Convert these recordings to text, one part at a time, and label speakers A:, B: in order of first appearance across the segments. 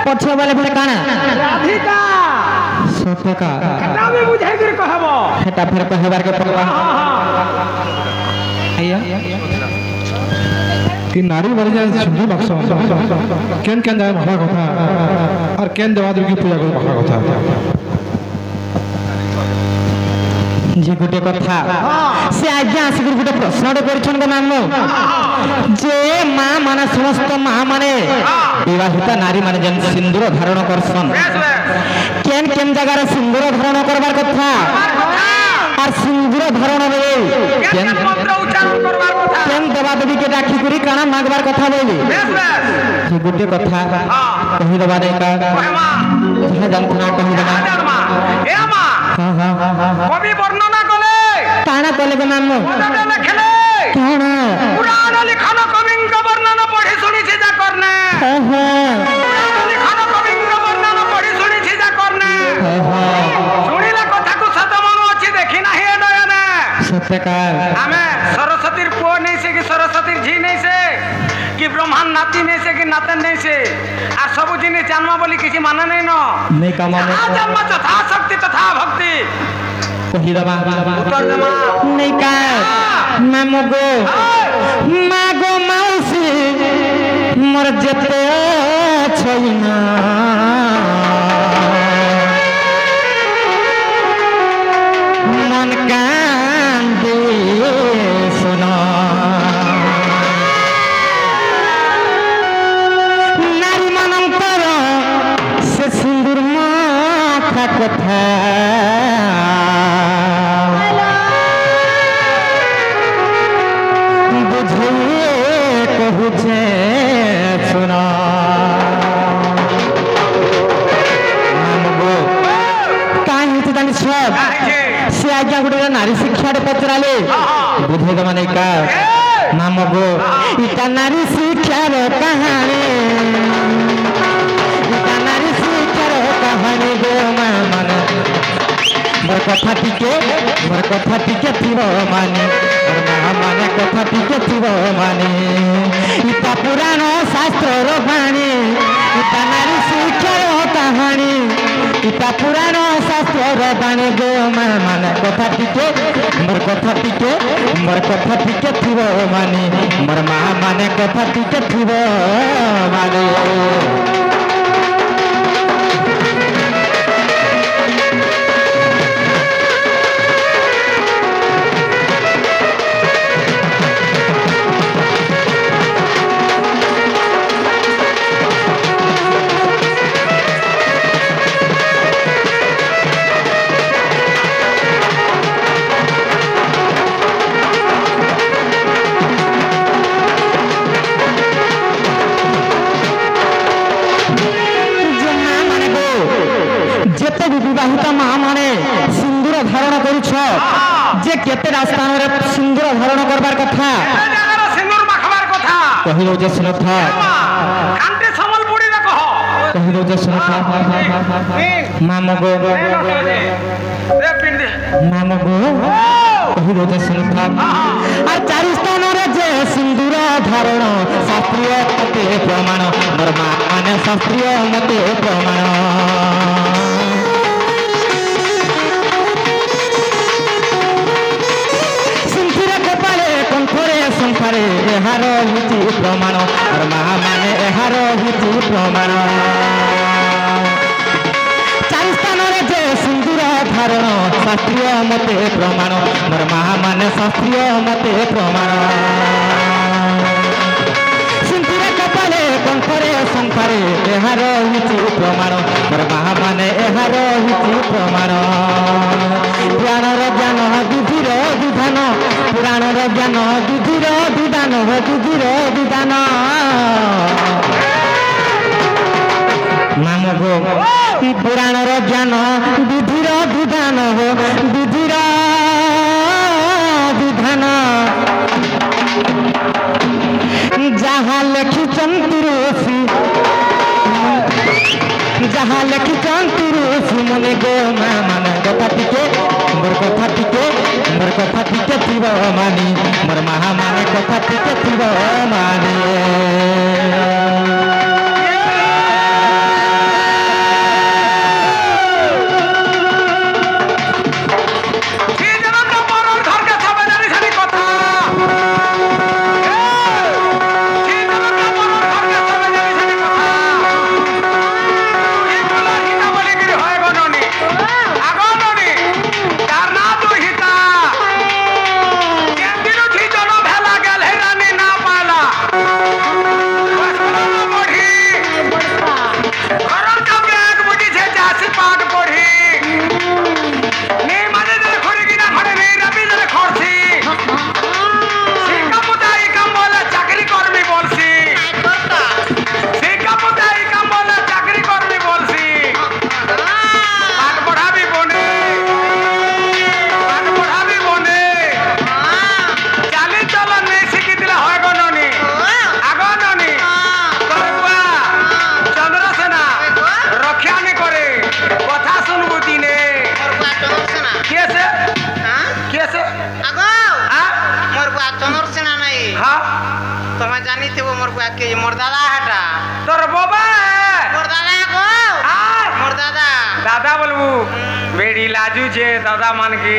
A: पछे वाले फिर काना
B: राधिका
A: सत्यका
B: कटा भी बुझाई फिर कहबो
A: हेटा फिर कहबार के पड़वा आया
C: कि नारी मर जाए सुंदर बक्सा केन केन जाए महारा कथा और केन देवादेवी की पूजा कर महारा कथा
A: जे गोटे कथा से आज्ञा आसिक गोटे प्रश्न करछन गो मामो जे मां माने समस्त मां माने विवाहिता नारी माने जन सिंदूर धारण करसन केन केन जगह रे सिंदूर धारण करबार कथा और सिंदूर धारण रे केन मंत्र उच्चारण करबार कथा केन देवादेवी के डाकी करी काना मागबार कथा बोली जे गोटे कथा कहि दबा नै का जहां जानथना कहि दबा
B: ए मां
A: हां हां हां
B: कवि वर्णना कले
A: काना कले गो मामो
B: ओदे लिखले
A: काना
B: पुराण लिखन कविं का वर्णन पढ़ी सुनी छी जा करने
A: हां हां
B: पुराण लिखन कविं का वर्णन पढ़ी सुनी छी जा करने
A: हां हां
B: सुनिला कथा को सत मन अछि देखि नाही ए दयने
A: सत्यकार
B: हमें सरस्वतीर पो नहीं से कि सरस्वतीर झी नहीं से कि ब्रह्मांड नाती नहीं से कि नातन नहीं से आ सब जिनि जन्म बोली किसी माने नहीं न
A: नहीं का माने
B: जन्म तथा शक्ति तथा भक्ति
A: कहि दबा
B: उत्तर दमा
A: नहीं का मामो गो मागो मौसी मोर जते छैना मन कांदे सुनो नारी मनंतर से सिंदूर माथा कथा बुझे कहुचे सुना कहीं तो जानी सब से आज्ञा गुटे नारी शिक्षा पचराले बुझे तो माने का नाम गो इटा नारी शिक्षार कहानी इटा नारी शिक्षार कहानी गो मन मोर कथा टिके थिबो माने मोर मां माने कथा टिके थिबो माने इटा पुराण शास्त्र बाणी इटा नारी शिक्षार कहानी इटा पुराण शास्त्र बाणी गो माने कथा टिके मोर कथा टिके थिबो माने मोर मां माने कथा टिके थिबो माने विवाहित मां माने सिंदूर धारण करुछ जे केते स्थान रे सिंदूर धारण करबार कथा
B: सिंदूर माखबार कथा
A: कहिलो जे सुनथ
B: कांते समलपुरी रे कह
A: कहिलो जे सुनथ मामगो
B: रे पिंडी
A: मामगो कहिलो जे सुनथ और चारि स्थान रे जे सिंदूर धारण शास्त्रीय मते प्रमाण मोर मां माने शास्त्रीय मते प्रमाण संसारे एहार हिति प्रमाण और मां माने एहार हिति प्रमाण चारि स्थान रे जे सिंदूर धारण शास्त्रीय मते प्रमाण मोर मां माने शास्त्रीय मते प्रमाण सिंदूर कपाले कंठरे संसारे एहार हिति प्रमाण मोर मां माने एहार हिति प्रमाण ज्ञानर ज्ञान बुद्धिर विधान पुराणर ज्ञान बुद्धिर विधान बुद्धिर विधान नाम गो पुराणर ज्ञान बुद्धिर विधान बुद्धिर विधान जहाँ लिखिछन तुलसी जहाँ लिखिछन तुलसी मने गो मन কথা টিকে থিব মানি মোর মাহা মানে কথা টিকে থিব মানি
D: मोर दादा हटा
B: तोर बाबा
D: मोर दादा को मोर दादा
B: दादा बोलबू बेड़ी लाजू छे दादा मान के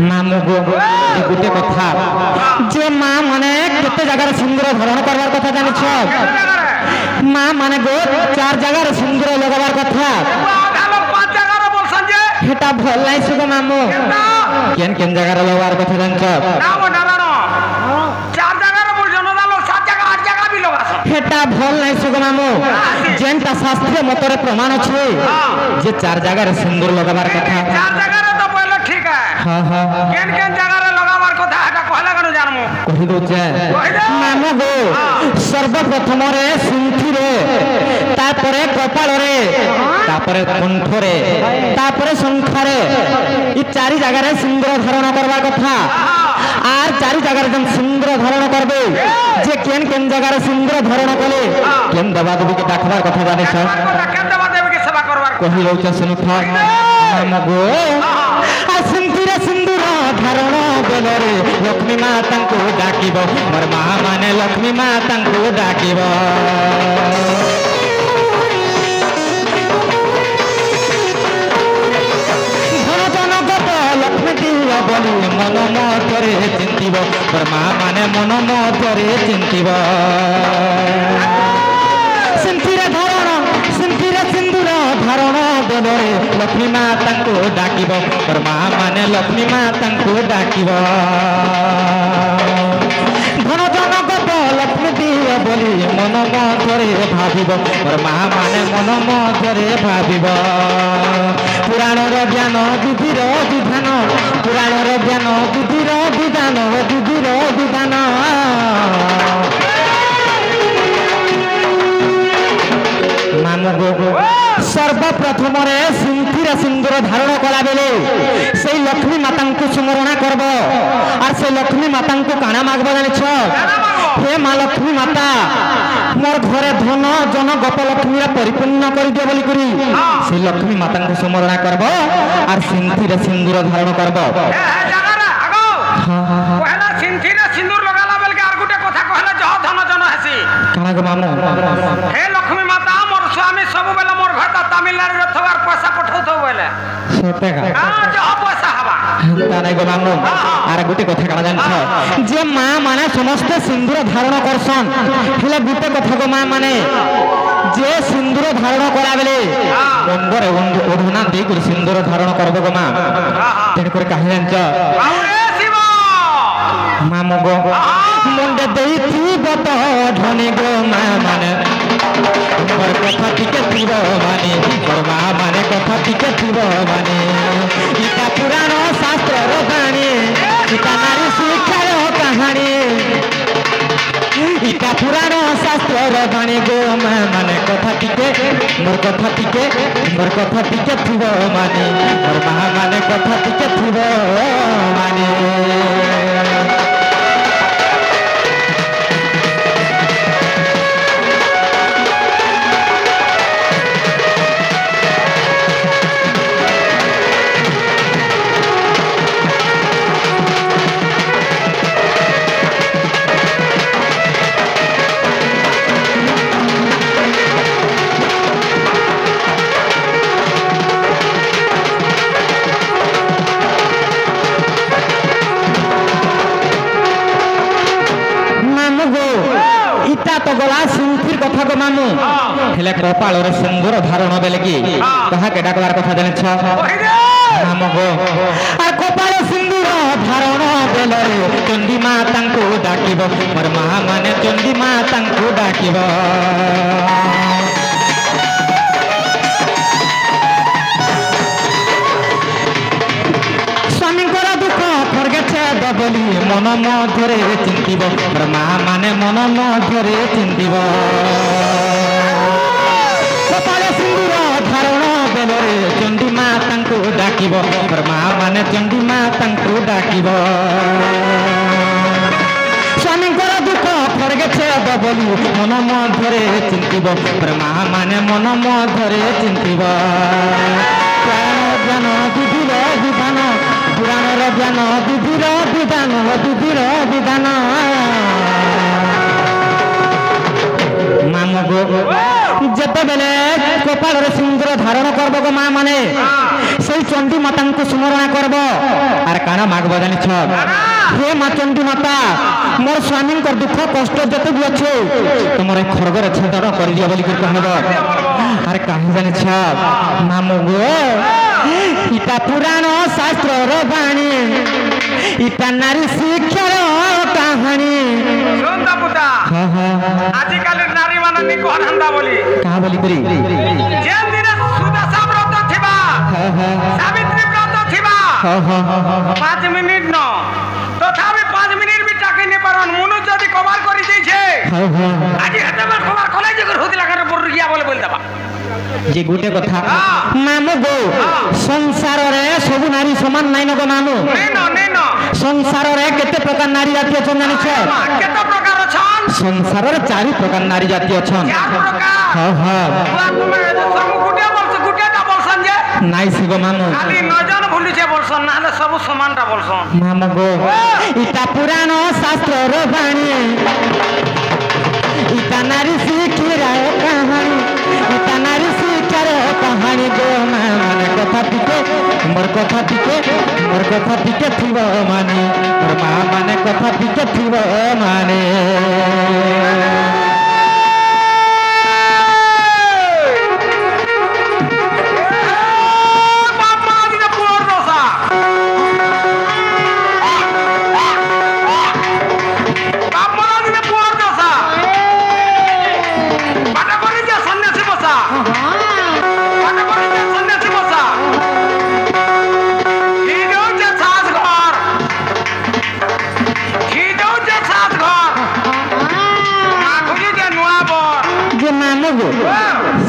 A: मामू गो गोटे कथा जे माँ माने केते जगह सिंदूर धारण करवार कथा जानिछ माँ माने गो 4 जगह सिंदूर लगावार कथा हेटा भल नाही सुगो मामू केन केन जगह लगावार कथा जानिछ हेटा भल नाही सुगो मामू जेनटा शास्त्रीय मतरे प्रमाण छे जे 4 जगह सिंदूर लगावार कथा हाँ हाँ
B: केन केन जगह रे लगावार कथा हटा कहला कनु जानमु
A: कहि दोचे मामू गो सर्वप्रथम रे सिंथी रे तापरे कपाल रे तापरे कंठ रे तापरे शंख रे ई 4 जगह रे सिंदूर धारण करवा कथा आर 4 जगह रे जन सिंदूर धारण करबे जे केन केन जगह रे सिंदूर धारण कले केन देवा देवी के डाकवार कथा जाने छ
B: केन देवा देवी के सेवा करवार
A: कहि रोचे सुनु था मामू गो सिंदूर धारण बेलरे लक्ष्मी माता को डाकिब मोर माँ माने लक्ष्मी माता को डाकिब धन जनगत लक्ष्मी दिया बोली मन मधुरे चिंतिब मोर माँ माने मन मधुरे चिंतिब सिंदूर धारण बेलरे लक्ष्मी माता को डाकिब मोर माँ माने लक्ष्मी माता को डाकिब धन जनगत लक्ष्मी दिया बोली मन मधुरे भाविब मोर माँ माने मन मधुरे भाविब पुराणर ज्ञान विधिर विधान पुराणर ज्ञान विधिर विधान विधिर विधान मामू गो सर्वप्रथम सिंथी सिंदूर धारण कला बेले से लक्ष्मी माता को स्मरण करब और से लक्ष्मी माता को काना मागब जानिछ हे माँ लक्ष्मी माता मोर घरे धन जन गप लक्ष्मी परिपूर्ण कर दियो बोली करी से लक्ष्मी माता को स्मरण करब और सिंथी सिंदूर धारण करब
B: पहला सिंथी रे सिंदूर लगाला बेल के आर गुटे कथा कहला जह धन जन हसी
A: काना गो मामू
B: हे लक्ष्मी माता मोर स्वामी सब बेला मोर घर तमिलनाडु रे थवार पैसा पठाउथो बेले
A: सते का
B: हां जह पैसा हवा
A: काना गो मामू आर गुटे कथा काना जानिछ जे माँ माने समस्त सिंदूर धारण करसन हेले गुटे कथा गो माँ माने যে সিন্দুর ধারণ করা বেলে অঙ্গরে ওড়না দিয়ে করে সিন্দুর ধারণ করবো গো মা তেমনি করে কাহি জানিছ মামু গো মুন্ডে ଦେଇଥିବ ତ ଧନୀ গো মা মানে মোর কথা টিকে থিব মানে মোর মা মানে কথা টিকে থিব মানে ইটা পুরাণ শাস্ত্রর বাণী ইটা নারী শিক্ষার কাহানী ইটা পুরাণ শাস্ত্রর বাণী গো মা মানে কথা টিকে মোর কথা টিকে থিব মানে মোর মা মানে কথা টিকে থিব মানে मामू हेले कपाल रे सिंदूर धारण बेले की कहा के डाकवार कथा जाने छ मामू गो आ कपाल सिंदूर धारण बेले चंडी मा तांको डाकिबो मोर मा माने चंडी मा तांको डाकिबो स्वामी कर दुख खरगेछे दबली मन मधुरे चिंतिबो मोर मा माने मन मधुरे चिंतिबो कपाले सिंदूर धारण बेलरे चंडी मा तांको डाकिबो मोर मा माने चंडी मा तांको डाकिबो स्वामी कर दुख खरगेछे दबली मन मधुरे चिंतिबो मोर मा माने मन मधुरे चिंतिबो ज्ञान बुद्धिर विधान पुराणर ज्ञान बुद्धिर विधान मामू गो जते बेले कपाल सिंदूर धारण करब गो माँ माने से चंडी माता को स्मरण करब आर काण मागब जानी हे माँ चंडी माता मोर स्वामी दुख कष्ट जते भी अच्छे तुम खड़गर छेदन कर दिया बोली कहब आर कहीं जानी मामू गो इटा पुराण शास्त्र बाणी इटा नारी शिक्षार कहानी
B: आजिकल नारी माने निको हंदा बोली
A: कहा बोली करी
B: जे दिन सुदशा व्रत थिबा सावित्री व्रत थिबा 5 मिनिट न तथापि 5 मिनिट भी टाके ने परन मुनु जदी कवर करी दै छे आज हेते में कवर कले जे होती लागे पुरिया बोले बोल दबा
A: जे गोटे कथा मामू गो संसार रे सब नारी समान नाइ न गो मामू
B: नेन
A: संसार रे केते प्रकार नारी जाति अछन जानि छ
B: केते प्रकार अछन
A: संसार रे 4 प्रकार नारी जाति अछन
B: 4 प्रकार बुआ तुमे सब गुटेटा बोलसन जे
A: नाइ सिगो मामू
B: खाली नजन भूली छे बोलसन नाले सब समान टा बोलसन
A: मामू गो इटा पुराण शास्त्र रे बाणी इटा नारी शिक्षार कहानी इटा नारी शिक्षार कहानी गो माने कथा टिके थिब माने मोर मा माने कथा टिके थिब माने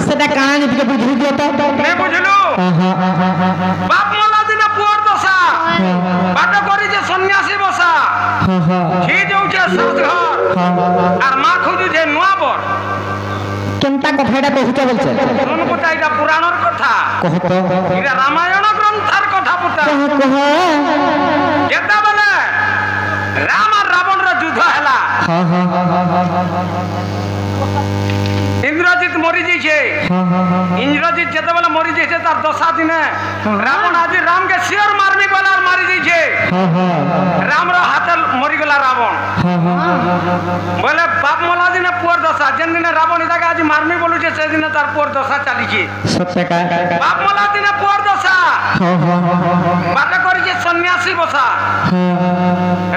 A: सेटा कहानी टिके बुझी दियो तो
B: ने बुझलु बाप मोला दिन पुअर दशा बाटा करी जे सन्यासी बसा छी जोचे साथ घर আর মা খুঁজু যে নুয়া বর
A: কেনটা কথাটা কহুছ বলছে
B: কোন কথা এটা পুরাণর কথা
A: কহত
B: এটা রামায়ণ গ্রন্থের কথা পুতা
A: কহ
B: যেটা বলে রাম আর রাবণর যুদ্ধ হেলা इंद्रजित मरी जाइए इंद्रजित जते बेला मरी जाइए तार 10 दिने रावण आज राम के सिर मारनी वाला मारी जाइए राम रो हाथ मरी गला रावण বলে বাপ মলা দিনে পুয়ার দশা যেন দিনে রাবণী তাকে আজ মারমি বলুছে সেদিনে তার পুয়ার দশা চালিছে
A: সত্যকা
B: বাপ মলা দিনে পুয়ার দশা বাপে করেছে সন্ন্যাসী বসা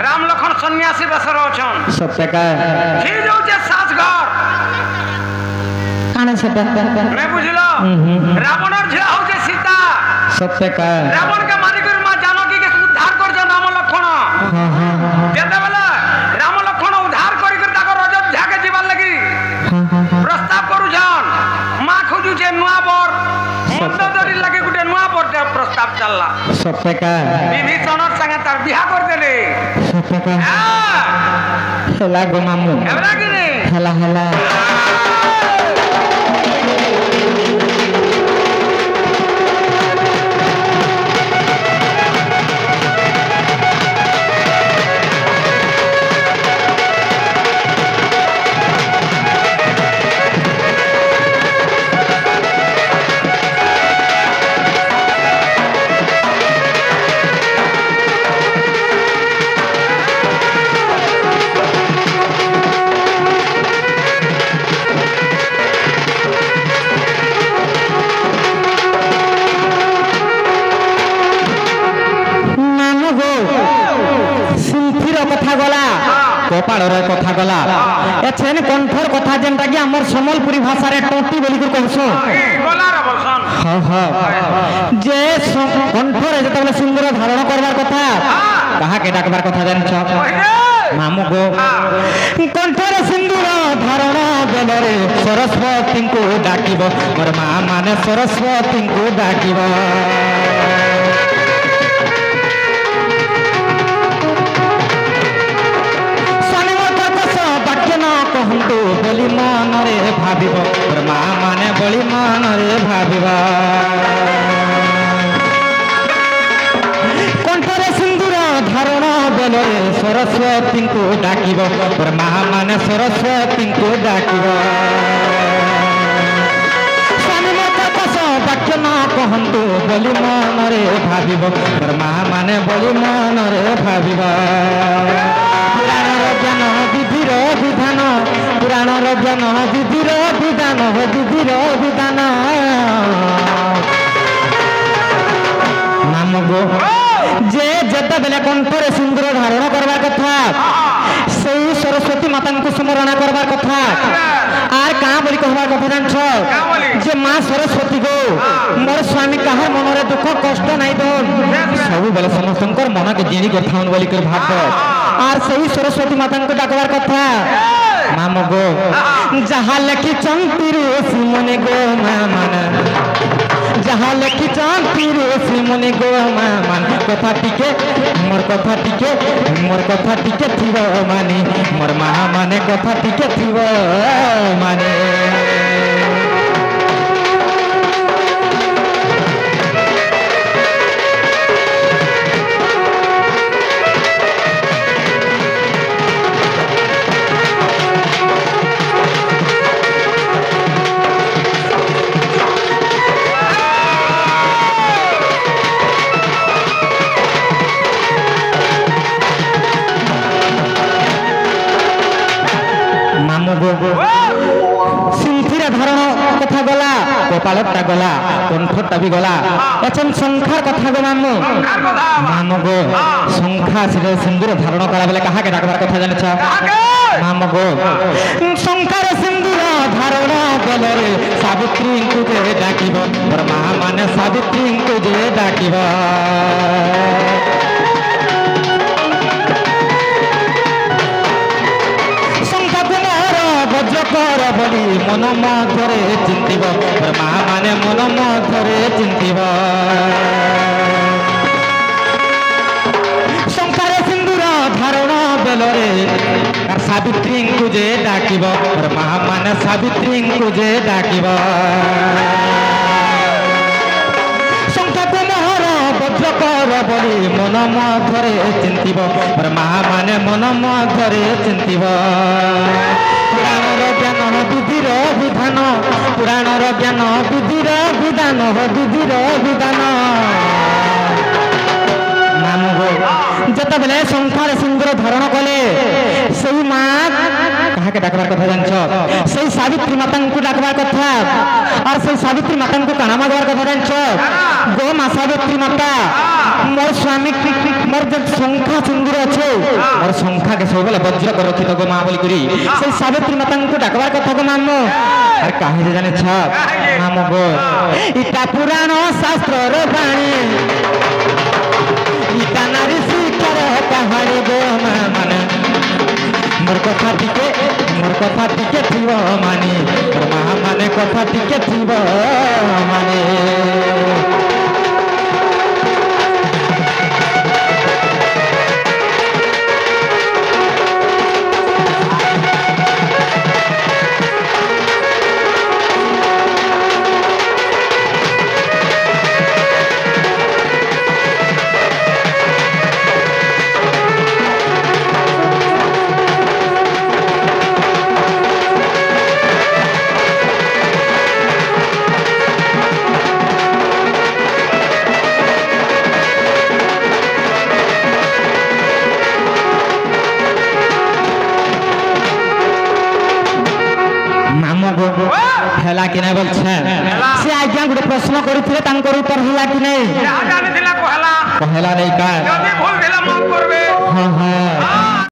B: রাম লক্ষণ সন্ন্যাসী বেসর অছন
A: সত্যকা
B: ঠিক যাচ্ছে সাজঘর
A: কানে সেটা
B: মে বুঝল রাবণের ঝিলা হচ্ছে সীতা
A: সত্যকা
B: রাবণকে মারি করে মা জানকীকে উদ্ধার করছে রাম লক্ষণ যেতেবেলে রাম লক্ষণ উদ্ধার করি করে তাকে অযোধ্যাকে যাবার লাগি প্রস্তাব করুছন মা খুঁজুছে নূয়া বর মন্দোদরীর লাগি গোটে নূয়া বর প্রস্তাব চাললা
A: সত্যকা
B: বিভীষণের সঙ্গে তার বিহা করে দেলে
A: সত্যকা হেলা গো মামু
B: এবার কি রে
A: হেলা হেলা কপাড়র কথা গলা এছেন কণ্ঠর কথা যেটা কি আমার সম্বলপুরী ভাষারে টটি বলি কহসু যে কণ্ঠরে যেতবেলে সিন্দুর ধারণ করবার কথা কাহাকে ডাকবার কথা জানছ মামু গো কণ্ঠরে সিন্দুর ধারণ বেলরে সরস্বতীଙ୍କୁ ডাকিব মোর মা মানে সরস্বতীଙ୍କୁ ডাকিব কহন্তু বলি মনরে ভাবিব মোর মা মানে বলি মনরে ভাবিব কণ্ঠরে সিন্দুর ধারণ বেলরে সরস্বতীଙ୍କୁ ডাকিব মোর মা মানে সরস্বতীଙ୍କୁ ডাকিব স্বামী মত কস বাক্য ন কহন্তু বলি মনরে ভাবিব মোর মা মানে বলি মনরে ভাবিব পুরাণর জ্ঞান বিধির বিধান পুরাণর জ্ঞান বিধির বিধান বিধির বিধান নাম গো যে যেতবেলে কণ্ঠরে সিন্দুর ধারণ করবার কথা সেই সরস্বতী মাতাଙ୍କୁ স্মরণ করবার কথা আর কাঁ বলি কহবার কথা জানছ যে মা সরস্বতী গো মোর স্বামী কাহার মনরে দুঃখ কষ্ট নাই দন সবুবেলে সমস্তঙ্কর মনকে জিনি করথাউন বলি করে ভাবব আর সেই সরস্বতী মাতাଙ୍କୁ ডাকবার কথা মাম গো যাহা লেখিছন তিরুষি মনে গো মা মানে যাহা লেখিছন তিরুষি মনে গো মা মানে কথা টিকে মোর কথা টিকে থিব মানে মোর মা মানে কথা টিকে থিব মানে সিন্থিরা ধারণ কথা গলা কপালটা গলা কণ্ঠটা বি গলা এখন সংখ্যার কথা গো মামু মামু গো সংখ্যা সিন্দুর ধারণ করা বেলে কাহাকে ডাকবার কথা জানিছ মামু গো সংখ্যার সিন্দুর ধারণ বেলরে সাবিত্রীଙ୍କୁ যে ডাকিব মোর মা মানে সাবিত্রীଙ୍କୁ যে ডাকিব বজ্রকর বলি মন মধ্যরে চিন্তিব মোর মা মানে মন মধ্যরে চিন্তিব সংসারে সিন্দুর ধারণ বেলরে আর সাবিত্রীଙ୍କୁ যে ডাকিব মোর মা মানে সাবিত্রীଙ୍କୁ যে ডাকিব বজ্রকর বলি মন মধ্যরে চিন্তিব মোর মা মানে মন মধ্যরে চিন্তিব পুরাণর জ্ঞান বিধির বিধান পুরাণর জ্ঞান বিধির বিধান বিধির বিধান নাম গো যেতবেলে সংখ্যার সিন্দুর ধারণ কলে সেই মা কাহাকে ডাকবার কথা জানছ সেই সাবিত্রী মাতাঙ্কু ডাকবার কথা আর সেই সাবিত্রী মাতাঙ্কু কানা মাগবার কথা জানছ গো মা সাবিত্রী মাতা মোর স্বামী মোর যে সংখ্যা চুন্দুর আছে মোর সংখ্যাকে সবলে বজ্র করে রক্ষিত গো মা বলি করি সেই সাবিত্রী মাতাঙ্কু ডাকবার কথা গো মামো আর কাহে যে জানেছ মামো গো ইটা পুরাণ শাস্ত্রর বাণী ইটা নারী শিক্ষার কাহানি গো মা মানে মোর কথা টিকে থিব মানে মোর মা মানে কথা টিকে থিব মানে হেলা কিনে বলছেন সে আজ্ঞা গোটে প্রশ্ন করিଥିଲେ তাঙ্কর উত্তর হেলা কি নেই
B: যাহা জানিଥିଲା কহলা
A: কহেলা নেই কার
B: যদি ভুল দিলা মাফ করবে
A: হ্যাঁ হ্যাঁ